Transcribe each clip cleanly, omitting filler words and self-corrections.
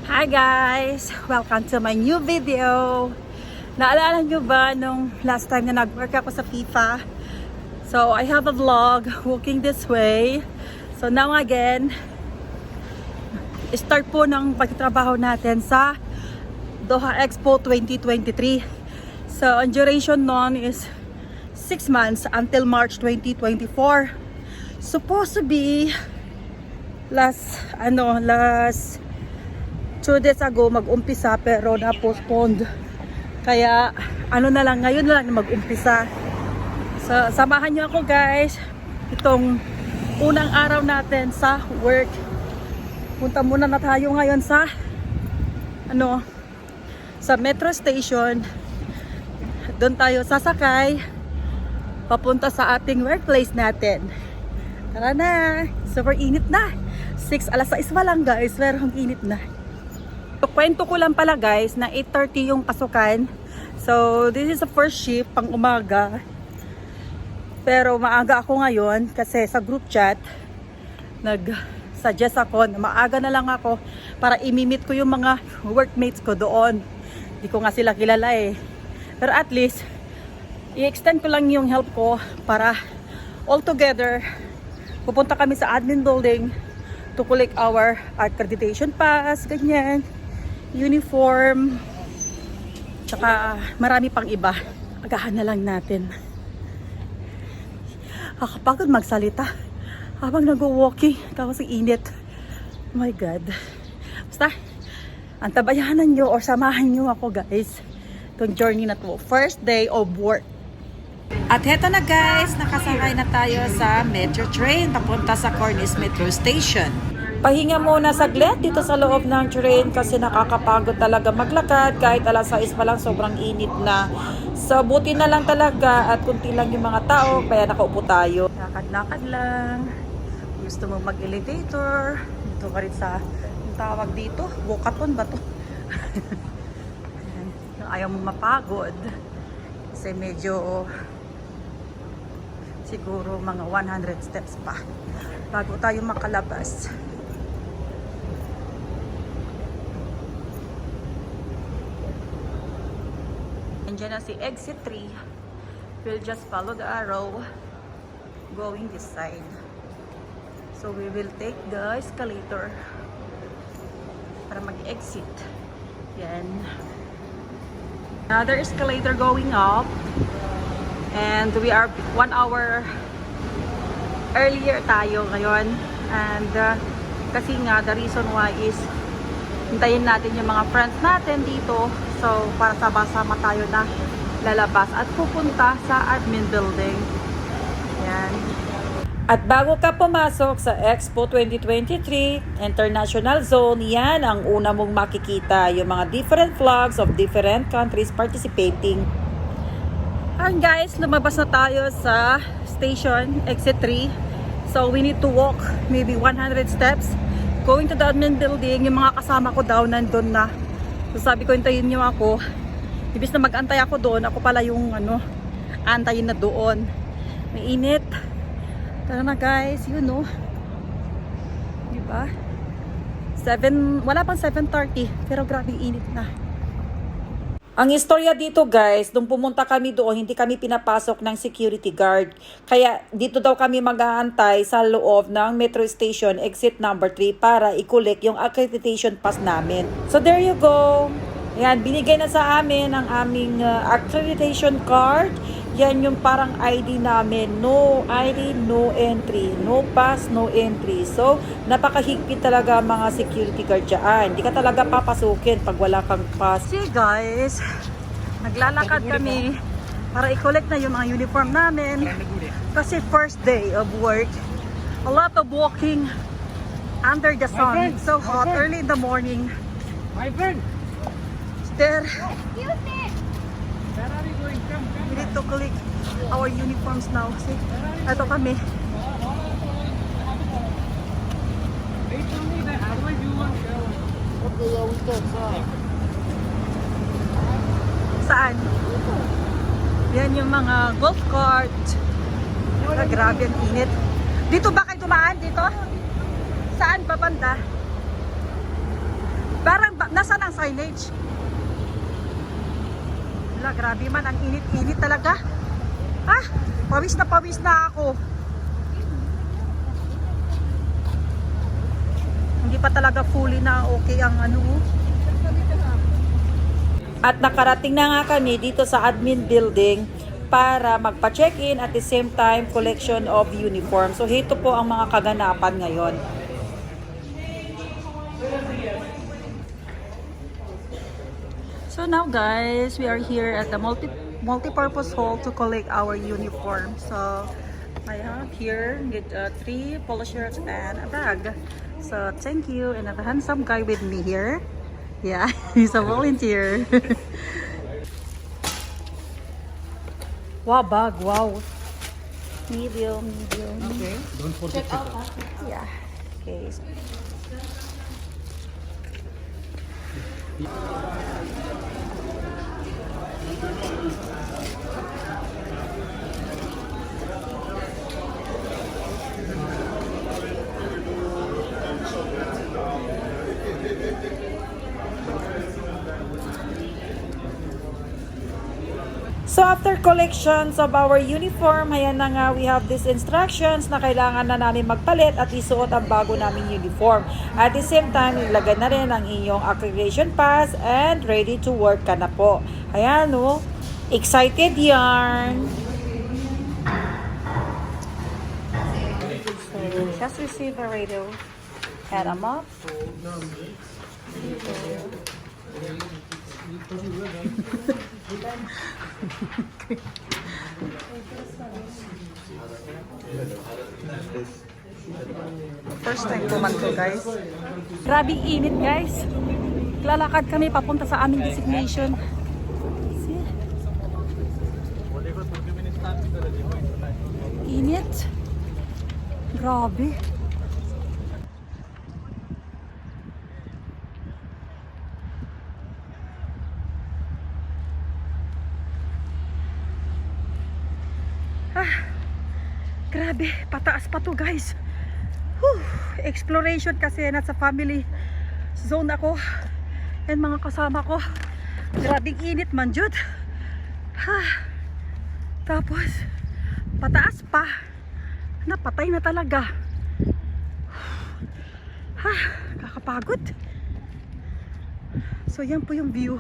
Hi guys! Welcome to my new video. Naalala nyo ba nung last time na nag-work ako sa FIFA? So I have a vlog walking this way. So now again, start po ng pagtrabaho natin sa Doha Expo 2023. So ang duration nun is 6 months until March 2024. Supposed to be last 2 days ago mag-umpisa pero na-postponed. Kaya na lang, ngayon na lang mag-umpisa. So samahan niyo ako guys. Itong unang araw natin sa work. Punta muna na tayo ngayon sa sa metro station. Doon tayo sasakay papunta sa ating workplace natin. Tara na. Super init na. Alas 6 pa lang guys, pero ang init na. So, kwento ko lang pala guys na 8:30 yung pasukan. So this is the first shift pang umaga. Pero maaga ako ngayon kasi sa group chat nag-suggest ako na maaga na lang ako para imimit ko yung mga workmates ko doon. Hindi ko nga sila kilala eh. Pero at least i-extend ko lang yung help ko para all together pupunta kami sa admin building to collect our accreditation pass, ganyan, uniform, tsaka marami pang iba. Agahan na lang natin. Nakakapagod magsalita habang nag-walking tapos ang init. Oh my God. Basta, antabayanan nyo or samahan nyo ako guys itong journey na to. First day of work. At heto na guys, nakasakay na tayo sa metro train papunta sa Cornice Metro Station. Pahinga muna saglit dito sa loob ng train kasi nakakapagod talaga maglakad kahit alas 6 pa lang, sobrang init na. So buti na lang talaga at kunti lang yung mga tao kaya nakaupo tayo. Lakad-lakad lang. Gusto mo mag-elevator, dito ka rin sa yung tawag dito, bukaton ba to? Ayaw mo mapagod kasi medyo siguro mga 100 steps pa bago tayo makalabas. Andiyan na si exit 3. We'll just follow the arrow going this side. So we will take the escalator para mag-exit. Yan. Another escalator going up. And we are 1 hour earlier tayo ngayon. And kasi nga the reason why is hintayin natin yung mga friends natin dito. So para sama-sama tayo na lalabas at pupunta sa admin building. Yan. At bago ka pumasok sa Expo 2023 International Zone, yan ang una mong makikita, yung mga different flags of different countries participating. And guys, lumabas na tayo sa station, exit 3. So we need to walk maybe 100 steps going to the admin building. Yung mga kasama ko daw nandun na. So sabi ko, hintayin nyo ako. Ibig na mag-antay ako doon, ako pala yung antayin na doon. May init. Tara na guys, you know. Diba? Wala pang 7:30 pero grabe init na. Ang istorya dito guys, nung pumunta kami doon, hindi kami pinapasok ng security guard. Kaya dito daw kami mag-aantay sa loob ng metro station exit number 3 para i-collect yung accreditation pass namin. So there you go. Yan, binigay na sa amin ang aming accreditation card. Yan yung parang ID namin. No ID, no entry. No pass, no entry. So, napakahigpit talaga mga security guard dyan. Hindi ka talaga papasukin pag wala kang pass. See guys, naglalakad kami para i-collect na yung mga uniform namin. Kasi first day of work, a lot of walking under the sun. It's so hot early in the morning. My friend, There, where are you going? we need to collect our uniforms now. See, ito kami. Wait for me, then otherwise you won't go. Okay, yeah, we can. Saan? Yan yung mga golf cart. Grabe ang init. Dito ba kayo dumaan? Dito? Saan ba banda? Parang Nasaan ang signage? Wala, grabe man. Ang init-init talaga. Ah, pawis na ako. Hindi pa talaga fully na okay ang ano. At nakarating na nga kami dito sa admin building para magpa-check-in at the same time collection of uniform. So ito po ang mga kaganapan ngayon. So now guys, we are here at the multi-purpose hall to collect our uniform. So I have here 3 polo shirts and a bag. So thank you, and a handsome guy with me here. Yeah, he's a volunteer. Wow, bag, wow. Medium. Okay. Don't forget Check out. Yeah. Okay. So after collections of our uniform, ayan na nga, we have these instructions na kailangan na namin magpalit at isuot ang bago naming uniform. At the same time, ilagay na rin ang inyong accreditation pass and ready to work ka na po. Ayan o, excited yarn! So, just received a radio and a mop. First time ko man to, guys. Grabing init, guys. Lalakad kami papunta sa aming destination. See? Init. Grabe. Grabe, pataas pa to, guys. Whew, exploration kasi nasa family zone ako and mga kasama ko. Grabing init man jud. Tapos pataas pa. Napatay na talaga. Kakapagod. So yan po yung view.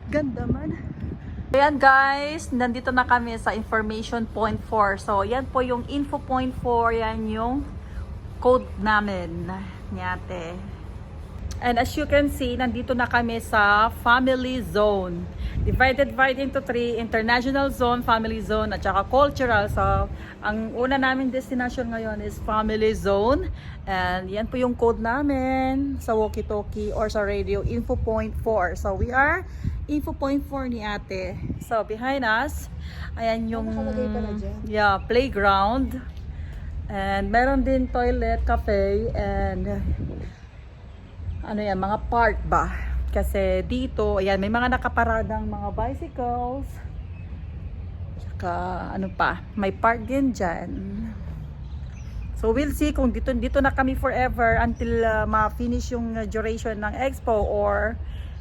Ganda man. Ayan guys, nandito na kami sa information point 4. So yan po yung info point 4, yan yung code namin. Nyate. And as you can see, nandito na kami sa family zone. Divided into 3, international zone, family zone, at saka cultural. So ang una naming destination ngayon is family zone. And yan po yung code namin sa walkie-talkie or sa radio, info point 4. So we are info point 4 ni ate. So behind us, ayan yung playground. And meron din toilet, cafe, and ano yan, mga park ba? Kasi dito, ayan, may mga nakaparadang mga bicycles. Tsaka ano pa, may park din dyan. So we'll see kung dito na kami forever until ma-finish yung duration ng expo, or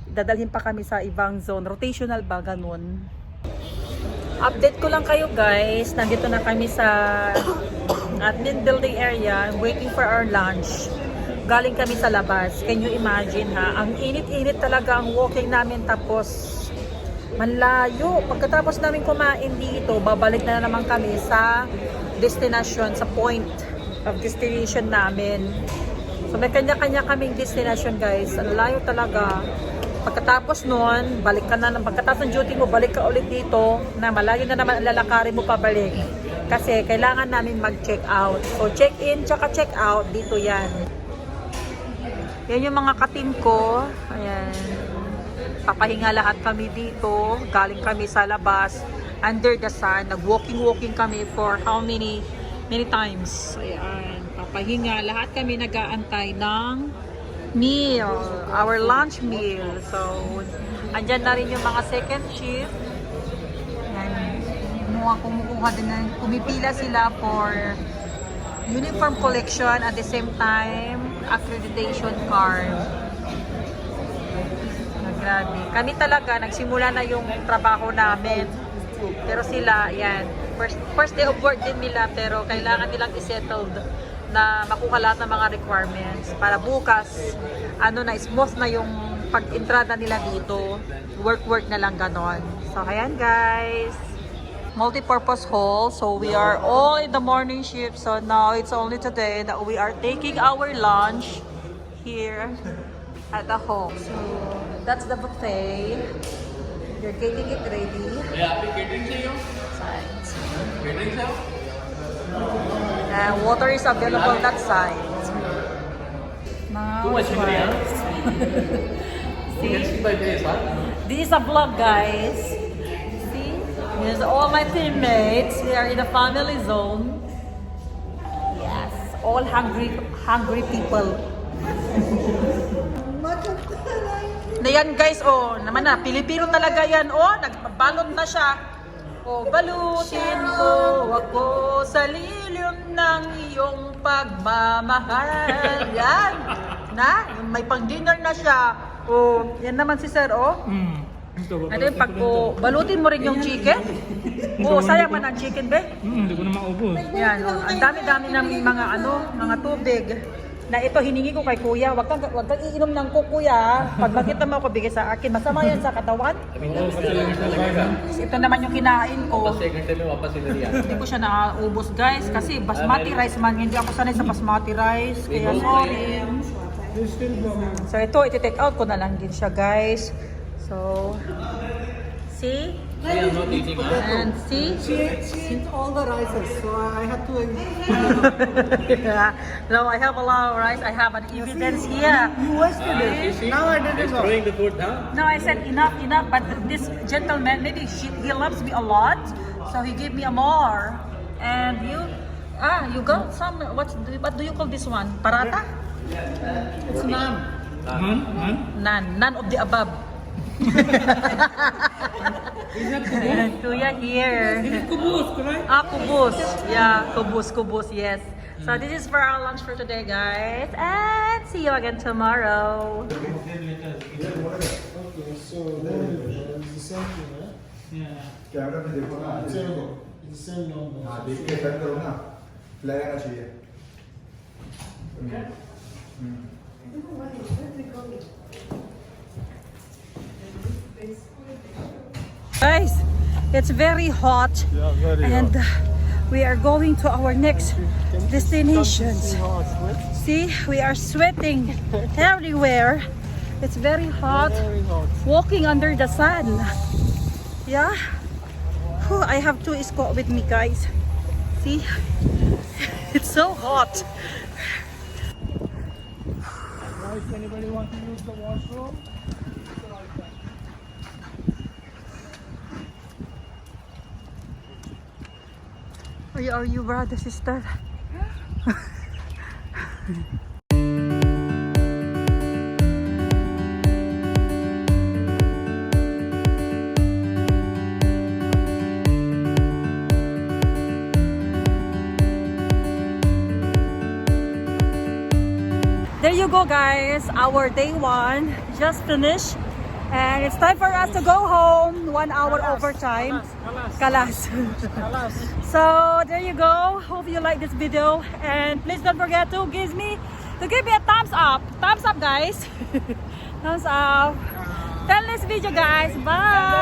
dadalhin pa kami sa ibang zone. Rotational ba? Ganun. Update ko lang kayo guys. Nandito na kami sa admin building area. Waiting for our lunch. Galing kami sa labas. Can you imagine ha? Ang init-init talaga ang walking namin. Tapos manlayo. Pagkatapos namin kumain dito, babalik na naman kami sa destination, sa point of destination namin. So may kanya-kanya kaming destination guys. Ang layo talaga. Pagkatapos nun, balik ka na, pagkatapos ng duty mo, balik ka ulit dito, na malayo na naman ang lalakarin mo pabalik. Kasi kailangan namin mag-check out. So check-in, tsaka check-out, dito yan. Yan yung mga katim ko. Ayan. Papahinga lahat kami dito. Galing kami sa labas, under the sun. Nag-walking kami for how many times. Ayan. Papahinga. Lahat kami nag-aantay ng meal, our lunch meal. So, andyan na rin yung mga second shift. Yan. Kumukuha din na, pumipila sila for uniform collection at the same time accreditation card. Sunday. Kami talaga, nagsimula na yung trabaho namin. Pero sila, yan, first day of work din nila, pero kailangan nilang i-settled na makuha lahat ng mga requirements para bukas, smooth na yung pag-entrada nila dito. Work na lang ganon. So, ayan guys. Multi-purpose hall. So, we are all in the morning shift. So, now it's only today that we are taking our lunch here at the home. So, that's the buffet. You're getting it ready. Yeah, आप catering से हो? Side. Catering से हो? And water is available that side. Now, Too much hungry, huh? You can see, see my face, huh? this is a vlog, guys. See, here's all my teammates. We are in a family zone. Yes, all hungry people. Na yan guys, oh, naman na, Pilipino talaga yan, oh, nagbalot na siya. Oh, balutin ko ako sa lilim ng iyong pagmamahal. Yan, na, may pang-dinner na siya. Oh, yan naman si sir, oh. Ano yung pag, oh, balutin mo rin yung chicken. Oh, sayang man ang chicken, be. Hindi ko na maubos. Yan, oh, ang dami-dami ng mga tubig. Na ito hiningi ko kay kuya, wag kang iinom ng kuya. Pag makita mo ako bigay sa akin, masama yan sa katawan. Ito naman yung kinain ko. Hindi ko siya naubos guys kasi basmati rice man, hindi ako sanay sa basmati rice. Kaya sorry. So ito, iti-take out ko na lang din siya guys. So, see? And see? She ate all the rices, so I had to. Yeah. No, I have a lot of rice. I have an evidence here. You wasted it. Now I didn't know. Throwing the food down. No, I said enough. But this gentleman, maybe he loves me a lot, so he gave me a more. And you got some. What do you call this one? Parata? It's naan. None of the above. Kuya here. Kubus, correct? Kubus. Yeah, kubus, yes. So this is for our lunch for today, guys. And see you again tomorrow. Okay, so then it's the same thing, right? Yeah. Camera में देखो ना It's the same number. हाँ देख के कट करो ना फ्लैग आना चाहिए Guys, it's very hot. Yeah, very And we are going to our next destinations. See, we are sweating everywhere. It's very hot. Very hot. Walking under the sun. Yeah. Whew, I have two escort with me, guys. See, it's so hot. Guys, anybody want to use the washroom? Are you brother, sister? There you go guys, our day one just finished and it's time for us to go home. 1 hour overtime. Kalas. So there you go. Hope you like this video and please don't forget to give me a thumbs up. Thumbs up guys. Thumbs up. Tell this video guys. Bye.